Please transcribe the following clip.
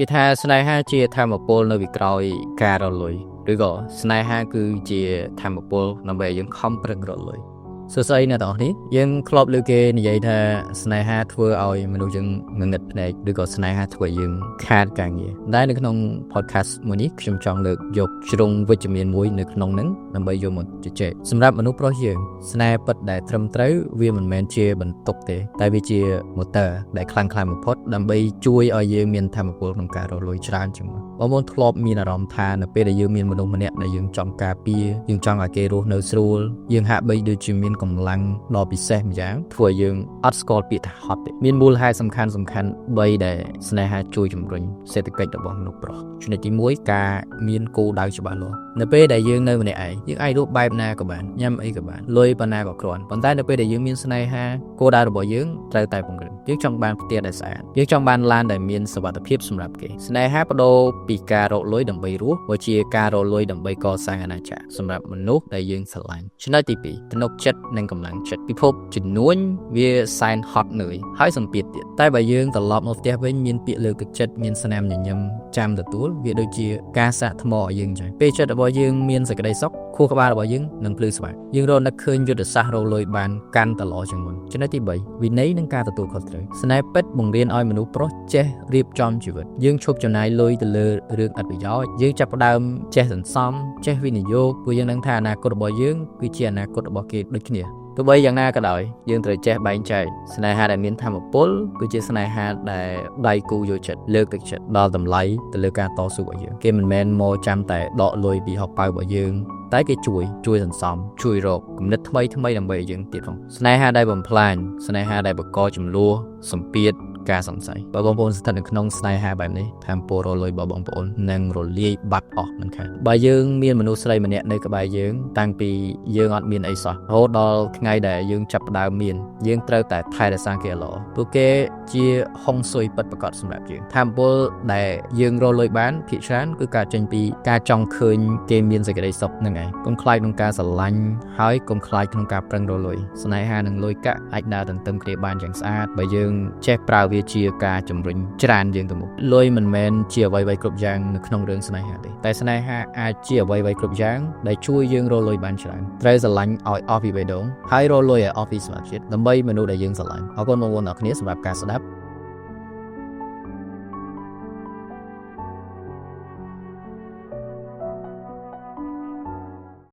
គេថាស្នេហាជាធម្មពលនៅពីក្រោយការរលួយឬក៏ស្នេហាគឺជាធម្មពលដើម្បីឲ្យយើងខំប្រឹងរលួយសួស្តីអ្នកទាំងអស់នេះយើងធ្លាប់លើគេនិយាយថាស្នេហាធ្វើឲ្យមនុស្សយើងងងឹតភ្នែកឬក៏ស្នេហាធ្វើឲ្យយើងខាតការងារតែនៅក្នុង podcast មួយនេះខ្ញុំចង់លើកយកជ្រុងវិជ្ជមានមួយនៅក្នុងហ្នឹងដើម្បីយកមកជជែកសម្រាប់មនុស្សប្រុសយើងស្នេហ៍ពិតដែលត្រឹមត្រូវវាមិនមែនជាបន្ទុកទេតែវាជា motor ដែលខ្លាំងក្លាបំផុតដើម្បីជួយឲ្យយើងមានថាមពលក្នុងការរលួយច្រើនជាងមុនបងប្អូនធ្លាប់មានអារម្មណ៍ថានៅពេលដែលយើងមានមនុស្សម្នាក់ដែលយើងចង់ការពារយើងចង់ឲ្យគេរស់នៅស្រួលយើងហាក់បីដូចជាមានកម្លាំងដ៏ពិសេសម្យ៉ាងធ្វើឲ្យយើងអត់ស្គាល់ពាក្យថាហត់ទេមានមូលហេតុសំខាន់3ដែលស្នេហាជួយជំរុញសេដ្ឋកិច្ចរបស់មនុស្សប្រុសចំណុចទី1ការមានគោលដៅច្បាស់លាស់នៅពេលដែលយើងនៅម្នាក់ឯងយើងអាចរស់បែបណាក៏បានញ៉ាំអីក៏បានលុយប៉ុណ្ណាក៏គ្រាន់ប៉ុន្តែនៅពេលដែលយើងមានស្នេហាគោលដៅរបស់យើងត្រូវតែពង្រឹងយើងចង់បានផ្ទះដែលស្អាតយើងចង់បានឡានដែលមានសុវត្ថិភាពសម្រាប់គេស្នេហាបដូរពីការរកលុយដើម្បីរស់មកជាការរកលុយដើម្បីកសាងអាណាចក្រសម្រាប់មនុស្សដែលយើងស្រឡាញ់ចំណុចទី2ទំនុកចិត្តនិងកម្លាំងចិត្តពិភពជំនួញវាសែនហត់នឿយហើយសម្ពាធទៀតតែបើយើងត្រឡប់មកផ្ទះវិញមានពាក្យលើកទឹកចិត្តមានស្នាមញញឹមចាំទទួលវាដូចជាការសាកថ្មឲ្យយើងចឹងពេលចិត្តរបស់យើងមានសេចក្តីសុខខួរក្បាលរបស់យើងនឹងភ្លឺស្វាងយើងរកនឹកឃើញយុទ្ធសាស្ត្ររកលុយបានកាន់តល្អជាងមុនចំណុចទី3វិន័យនិងការទទួលខុសត្រូវស្នេហ៍ពិតបង្រៀនឲ្យមនុស្សប្រុសចេះរៀបចំជីវិតយើងឈប់ចំណាយលុយទៅលើរឿងឥតប្រយោជន៍យើងចាប់ផ្ដើមចេះសន្សំចេះវិនិយោគព្រោះយើងដឹងថាអនាគតរបស់យើងគឺជាអនាគតរបស់គេដូចគ្នាទោះបីយ៉ាងណាក៏ដោយយើងត្រូវចេះបែងចែកស្នេហាដែលមានធម៌ពលគឺជាស្នេហាដែលដៃគូយកចិត្តលើកទឹកចិត្តដល់តម្លៃទៅលើការតស៊ូរបស់យើងគេមិនមែនមកចាំតែដកលុយពីហោប៉ៅរបស់យើងតែគេជួយសន្សំជួយរកគំនិតថ្មីដើម្បីឲ្យយើងទៀតផងស្នេហាដែលបំផ្លាញស្នេហាដែលបង្កចំនួនសម្ពាធការសង្ស័យបើបងប្អូនស្ថិតនៅក្នុងស្នេហាបែបនេះថាមពលរលុយរបស់បងប្អូននឹងរលាយបាត់អស់មិនខានបើយើងមានមនុស្សស្រីម្នាក់នៅក្បែរយើងតាំងពីយើងអត់មានអីសោះរហូតដល់ថ្ងៃដែលយើងចាប់ផ្ដើមមានយើងត្រូវតែថែរក្សាគេល្អពួកគេជាហុងស៊ុយពិតប្រាកដសម្រាប់យើងថាមពលដែលយើងរលុយបានភាគច្រើនគឺការចេញពីការចង់ឃើញគេមានសេចក្តីសុខនឹងឯងកុំខ្លាចក្នុងការស្រឡាញ់ហើយកុំខ្លាចក្នុងការប្រឹងរលុយស្នេហានិងលុយកាក់អាចដើរទន្ទឹមគ្នាបានយ៉ាងស្អាតបើយើងចេះប្រើវាជាការជំរុញច្រានយើងទៅមុខលុយមិនមែនជាអ្វីៗគ្រប់យ៉ាងនៅក្នុងរឿងស្នេហាទេតែស្នេហាអាចជាអ្វីៗគ្រប់យ៉ាងដែលជួយយើងរកលុយបានច្រើនត្រូវស្រឡាញ់ឲ្យអស់ពីបេះដូងហើយរកលុយឲ្យអស់ពីសមត្ថភាពដើម្បីមនុស្សដែលយើងស្រឡាញ់អរគុណបងប្អូនទាំងអស់គ្នាសម្រាប់ការស្ដាប់